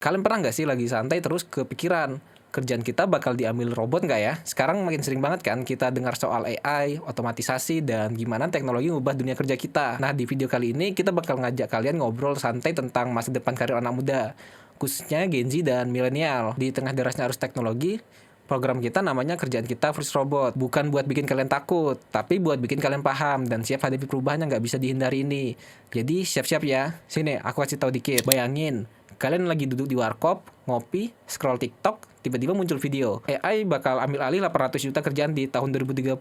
Kalian pernah nggak sih lagi santai terus kepikiran, kerjaan kita bakal diambil robot nggak ya? Sekarang makin sering banget kan kita dengar soal AI, otomatisasi, dan gimana teknologi ngubah dunia kerja kita. Nah, di video kali ini kita bakal ngajak kalian ngobrol santai tentang masa depan karir anak muda, khususnya Gen Z dan milenial. Di tengah derasnya arus teknologi, program kita namanya Kerjaan Kita First Robot. Bukan buat bikin kalian takut, tapi buat bikin kalian paham dan siap hadapi perubahan yang nggak bisa dihindari ini. Jadi siap-siap ya. Sini, aku kasih tahu dikit. Bayangin, kalian lagi duduk di warkop, ngopi, scroll TikTok, tiba-tiba muncul video. AI bakal ambil alih 800 juta kerjaan di tahun 2030.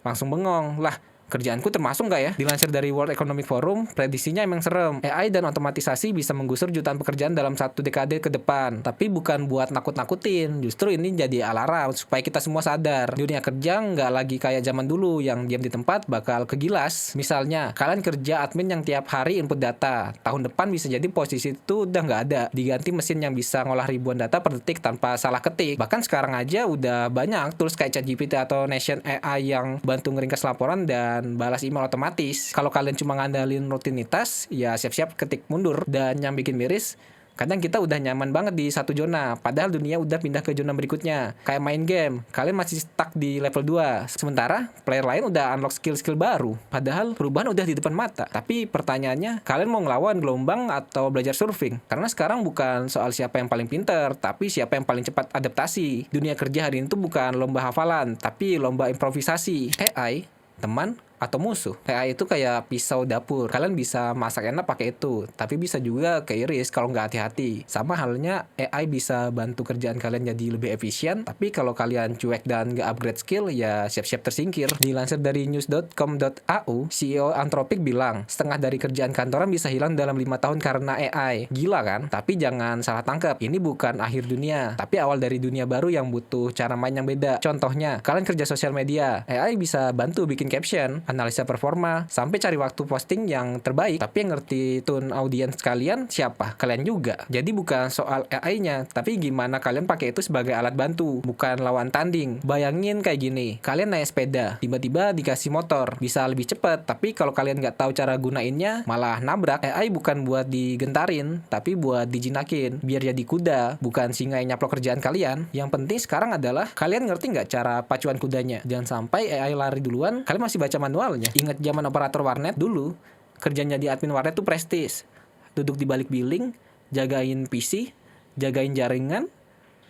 Langsung bengong. Lah, kerjaanku termasuk nggak ya? Dilansir dari World Economic Forum, prediksinya emang serem. AI dan otomatisasi bisa menggusur jutaan pekerjaan dalam 1 dekade ke depan. Tapi bukan buat nakut-nakutin. Justru ini jadi alarm supaya kita semua sadar. Dunia kerja nggak lagi kayak zaman dulu yang diam di tempat bakal kegilas. Misalnya, kalian kerja admin yang tiap hari input data. Tahun depan bisa jadi posisi itu udah nggak ada. Diganti mesin yang bisa ngolah ribuan data per detik tanpa salah ketik. Bahkan sekarang aja udah banyak tools kayak ChatGPT atau Nation AI yang bantu ngeringkas laporan dan balas email otomatis. Kalau kalian cuma ngandalin rutinitas, ya siap-siap ketik mundur. Dan yang bikin miris, kadang kita udah nyaman banget di satu zona, padahal dunia udah pindah ke zona berikutnya. Kayak main game, kalian masih stuck di level 2. Sementara player lain udah unlock skill-skill baru. Padahal perubahan udah di depan mata. Tapi pertanyaannya, kalian mau ngelawan gelombang atau belajar surfing? Karena sekarang bukan soal siapa yang paling pinter, tapi siapa yang paling cepat adaptasi. Dunia kerja hari ini tuh bukan lomba hafalan, tapi lomba improvisasi. AI, teman, atau musuh. AI itu kayak pisau dapur. Kalian bisa masak enak pakai itu, tapi bisa juga keiris kalau nggak hati-hati. Sama halnya AI bisa bantu kerjaan kalian jadi lebih efisien, tapi kalau kalian cuek dan nggak upgrade skill, ya siap-siap tersingkir. Dilansir dari news.com.au, CEO Anthropic bilang, setengah dari kerjaan kantoran bisa hilang dalam 5 tahun karena AI. Gila kan? Tapi jangan salah tangkap. Ini bukan akhir dunia, tapi awal dari dunia baru yang butuh cara main yang beda. Contohnya, kalian kerja sosial media. AI bisa bantu bikin caption, analisa performa, sampai cari waktu posting yang terbaik. Tapi yang ngerti tone audiens kalian siapa? Kalian juga. Jadi bukan soal AI-nya, tapi gimana kalian pakai itu sebagai alat bantu, bukan lawan tanding. Bayangin kayak gini, kalian naik sepeda, tiba-tiba dikasih motor, bisa lebih cepat, tapi kalau kalian nggak tahu cara gunainnya, malah nabrak. AI bukan buat digentarin, tapi buat dijinakin, biar jadi kuda, bukan singa yang nyaplok kerjaan kalian. Yang penting sekarang adalah, kalian ngerti nggak cara pacuan kudanya? Jangan sampai AI lari duluan, kalian masih baca manualnya. Ingat zaman operator warnet dulu, kerjanya di admin warnet tuh prestis. Duduk di balik billing, jagain PC, jagain jaringan.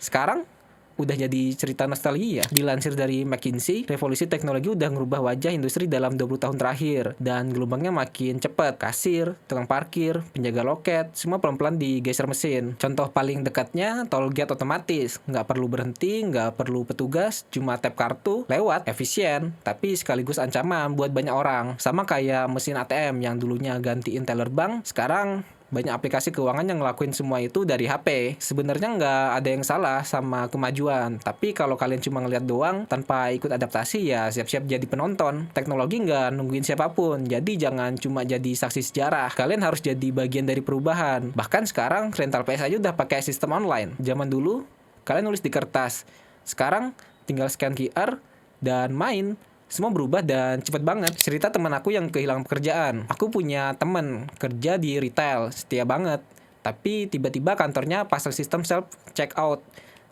Sekarang udah jadi cerita nostalgia. Dilansir dari McKinsey, revolusi teknologi udah ngerubah wajah industri dalam 20 tahun terakhir. Dan gelombangnya makin cepat. Kasir, tukang parkir, penjaga loket, semua pelan-pelan digeser mesin. Contoh paling dekatnya, toll gate otomatis. Nggak perlu berhenti, nggak perlu petugas, cuma tap kartu, lewat, efisien. Tapi sekaligus ancaman buat banyak orang. Sama kayak mesin ATM yang dulunya gantiin teller bank, sekarang banyak aplikasi keuangan yang ngelakuin semua itu dari HP. Sebenarnya nggak ada yang salah sama kemajuan, tapi kalau kalian cuma ngeliat doang tanpa ikut adaptasi, ya siap-siap jadi penonton. Teknologi nggak nungguin siapapun, jadi jangan cuma jadi saksi sejarah. Kalian harus jadi bagian dari perubahan. Bahkan sekarang rental PS aja udah pakai sistem online. Zaman dulu kalian nulis di kertas, sekarang tinggal scan QR dan main. Semua berubah dan cepet banget. Cerita teman aku yang kehilangan pekerjaan. Aku punya temen kerja di retail, setia banget. Tapi tiba-tiba kantornya pasang sistem self checkout.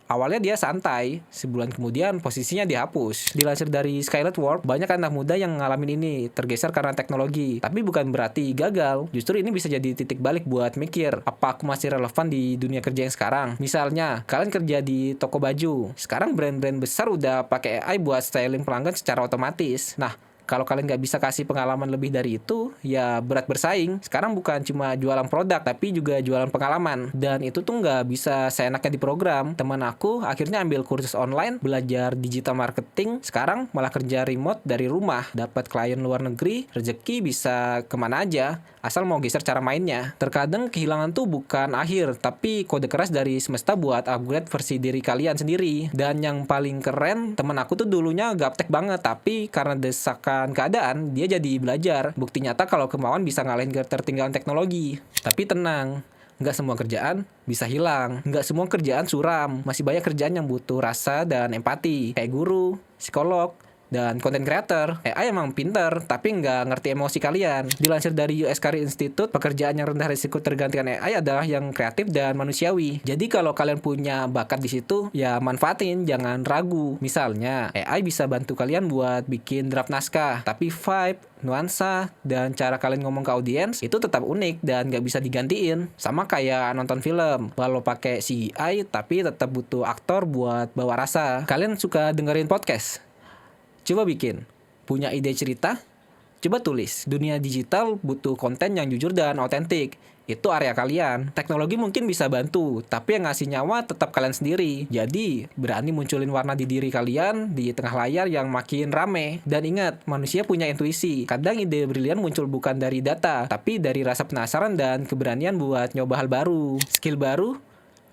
Awalnya dia santai, sebulan kemudian posisinya dihapus. Dilansir dari Skylight World, banyak anak muda yang ngalamin ini, tergeser karena teknologi. Tapi bukan berarti gagal, justru ini bisa jadi titik balik buat mikir, apa aku masih relevan di dunia kerja yang sekarang? Misalnya, kalian kerja di toko baju, sekarang brand-brand besar udah pakai AI buat styling pelanggan secara otomatis. Nah, kalau kalian nggak bisa kasih pengalaman lebih dari itu, ya berat bersaing. Sekarang bukan cuma jualan produk, tapi juga jualan pengalaman. Dan itu tuh nggak bisa seenaknya di program. Teman aku akhirnya ambil kursus online, belajar digital marketing. Sekarang malah kerja remote dari rumah. Dapat klien luar negeri, rezeki bisa kemana aja, asal mau geser cara mainnya. Terkadang kehilangan tuh bukan akhir, tapi kode keras dari semesta buat upgrade versi diri kalian sendiri. Dan yang paling keren, temen aku tuh dulunya gaptek banget, tapi karena desakan keadaan, dia jadi belajar. Bukti nyata kalau kemauan bisa ngalahin ketertinggalan teknologi. Tapi tenang, nggak semua kerjaan bisa hilang. Nggak semua kerjaan suram. Masih banyak kerjaan yang butuh rasa dan empati. Kayak guru, psikolog, dan content creator. AI emang pinter, tapi nggak ngerti emosi kalian. Dilansir dari US Career Institute, pekerjaan yang rendah risiko tergantikan AI adalah yang kreatif dan manusiawi. Jadi kalau kalian punya bakat di situ, ya manfaatin, jangan ragu. Misalnya, AI bisa bantu kalian buat bikin draft naskah, tapi vibe, nuansa, dan cara kalian ngomong ke audiens itu tetap unik dan nggak bisa digantiin. Sama kayak nonton film, walau pakai CGI, tapi tetap butuh aktor buat bawa rasa. Kalian suka dengerin podcast? Coba bikin. Punya ide cerita? Coba tulis. Dunia digital butuh konten yang jujur dan otentik. Itu area kalian. Teknologi mungkin bisa bantu, tapi yang ngasih nyawa tetap kalian sendiri. Jadi, berani munculin warna di diri kalian di tengah layar yang makin rame. Dan ingat, manusia punya intuisi. Kadang ide brilian muncul bukan dari data, tapi dari rasa penasaran dan keberanian buat nyoba hal baru. Skill baru,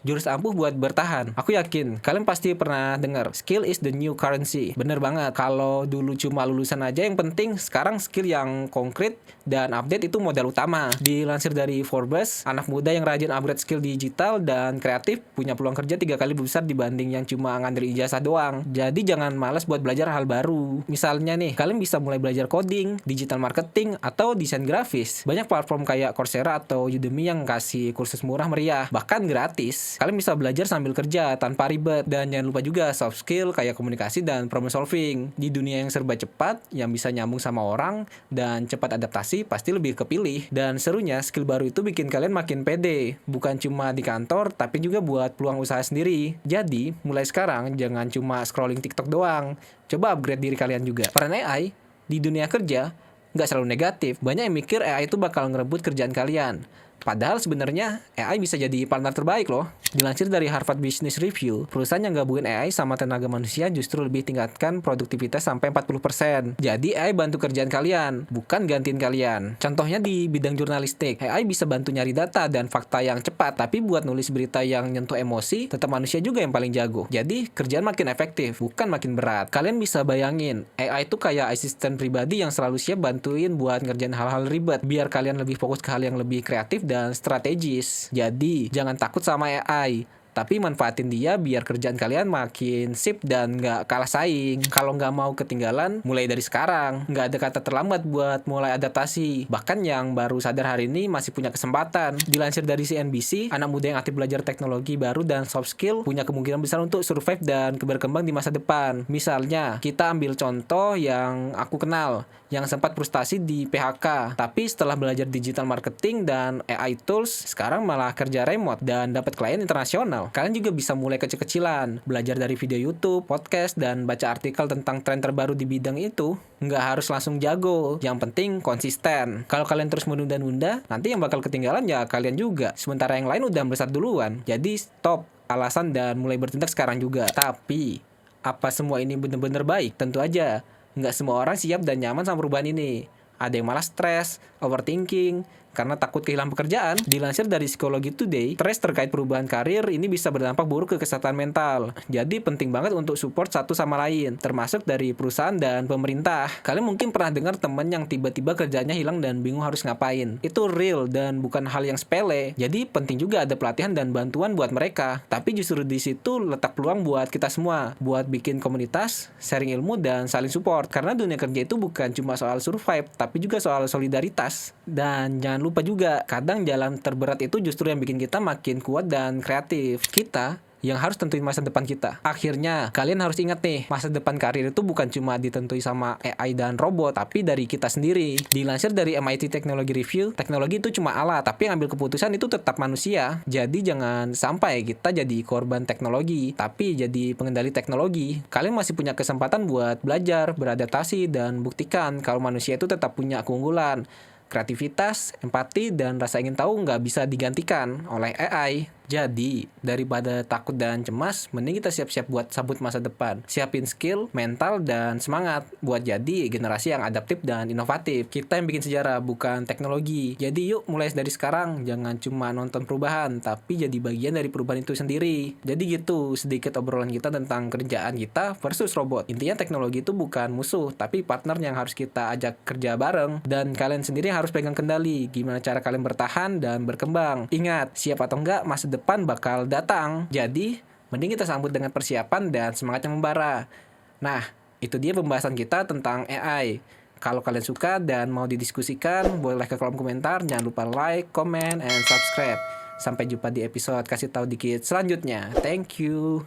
jurus ampuh buat bertahan. Aku yakin kalian pasti pernah dengar skill is the new currency. Bener banget. Kalau dulu cuma lulusan aja yang penting, sekarang skill yang konkret dan update itu modal utama. Dilansir dari Forbes, anak muda yang rajin upgrade skill digital dan kreatif punya peluang kerja 3 kali lebih besar dibanding yang cuma ngandelin ijazah doang. Jadi jangan malas buat belajar hal baru. Misalnya nih, kalian bisa mulai belajar coding, digital marketing, atau desain grafis. Banyak platform kayak Coursera atau Udemy yang kasih kursus murah meriah, bahkan gratis. Kalian bisa belajar sambil kerja tanpa ribet. Dan jangan lupa juga soft skill kayak komunikasi dan problem solving. Di dunia yang serba cepat, yang bisa nyambung sama orang dan cepat adaptasi, pasti lebih kepilih. Dan serunya, skill baru itu bikin kalian makin pede. Bukan cuma di kantor, tapi juga buat peluang usaha sendiri. Jadi, mulai sekarang jangan cuma scrolling TikTok doang. Coba upgrade diri kalian juga. Peran AI di dunia kerja nggak selalu negatif. Banyak yang mikir AI itu bakal ngerebut kerjaan kalian. Padahal sebenarnya AI bisa jadi partner terbaik loh. Dilansir dari Harvard Business Review, perusahaan yang gabungin AI sama tenaga manusia justru lebih tingkatkan produktivitas sampai 40%. Jadi AI bantu kerjaan kalian, bukan gantiin kalian. Contohnya di bidang jurnalistik, AI bisa bantu nyari data dan fakta yang cepat, tapi buat nulis berita yang nyentuh emosi, tetap manusia juga yang paling jago. Jadi kerjaan makin efektif, bukan makin berat. Kalian bisa bayangin, AI itu kayak asisten pribadi yang selalu siap bantuin buat ngerjain hal-hal ribet, biar kalian lebih fokus ke hal yang lebih kreatif dan strategis. Jadi, jangan takut sama AI, tapi manfaatin dia biar kerjaan kalian makin sip dan nggak kalah saing. Kalau nggak mau ketinggalan, mulai dari sekarang. Nggak ada kata terlambat buat mulai adaptasi. Bahkan yang baru sadar hari ini masih punya kesempatan. Dilansir dari CNBC, anak muda yang aktif belajar teknologi baru dan soft skill punya kemungkinan besar untuk survive dan berkembang di masa depan. Misalnya, kita ambil contoh yang aku kenal, yang sempat frustasi di PHK, tapi setelah belajar digital marketing dan AI tools, sekarang malah kerja remote dan dapat klien internasional. Kalian juga bisa mulai kecil-kecilan, belajar dari video YouTube, podcast, dan baca artikel tentang tren terbaru di bidang itu. Nggak harus langsung jago, yang penting konsisten. Kalau kalian terus menunda-nunda, nanti yang bakal ketinggalan ya kalian juga. Sementara yang lain udah besar duluan. Jadi stop alasan dan mulai bertindak sekarang juga. Tapi, apa semua ini benar-benar baik? Tentu aja. Nggak semua orang siap dan nyaman sama perubahan ini. Ada yang malah stres, overthinking, karena takut kehilangan pekerjaan. Dilansir dari Psikologi Today, stres terkait perubahan karir ini bisa berdampak buruk ke kesehatan mental. Jadi penting banget untuk support satu sama lain, termasuk dari perusahaan dan pemerintah. Kalian mungkin pernah dengar teman yang tiba-tiba kerjanya hilang dan bingung harus ngapain. Itu real dan bukan hal yang sepele. Jadi penting juga ada pelatihan dan bantuan buat mereka. Tapi justru di situ letak peluang buat kita semua, buat bikin komunitas, sharing ilmu, dan saling support. Karena dunia kerja itu bukan cuma soal survive, tapi juga soal solidaritas. Dan jangan lupa juga, kadang jalan terberat itu justru yang bikin kita makin kuat dan kreatif. Kita yang harus tentuin masa depan kita. Akhirnya, kalian harus ingat nih, masa depan karir itu bukan cuma ditentui sama AI dan robot, tapi dari kita sendiri. Dilansir dari MIT Technology Review, teknologi itu cuma alat, tapi yang ambil keputusan itu tetap manusia. Jadi jangan sampai kita jadi korban teknologi, tapi jadi pengendali teknologi. Kalian masih punya kesempatan buat belajar, beradaptasi, dan buktikan kalau manusia itu tetap punya keunggulan. Kreativitas, empati, dan rasa ingin tahu nggak bisa digantikan oleh AI. Jadi, daripada takut dan cemas, mending kita siap-siap buat sambut masa depan. Siapin skill, mental, dan semangat buat jadi generasi yang adaptif dan inovatif. Kita yang bikin sejarah, bukan teknologi. Jadi yuk mulai dari sekarang, jangan cuma nonton perubahan, tapi jadi bagian dari perubahan itu sendiri. Jadi gitu, sedikit obrolan kita tentang kerjaan kita versus robot. Intinya teknologi itu bukan musuh, tapi partner yang harus kita ajak kerja bareng. Dan kalian sendiri harus pegang kendali, gimana cara kalian bertahan dan berkembang. Ingat, siap atau enggak, masa depan bakal datang. Jadi, mending kita sambut dengan persiapan dan semangat yang membara. Nah, Itu dia pembahasan kita tentang AI. Kalau kalian suka dan mau didiskusikan, boleh ke kolom komentar. Jangan lupa like, comment, and subscribe. Sampai jumpa di episode kasih tahu dikit selanjutnya. Thank you.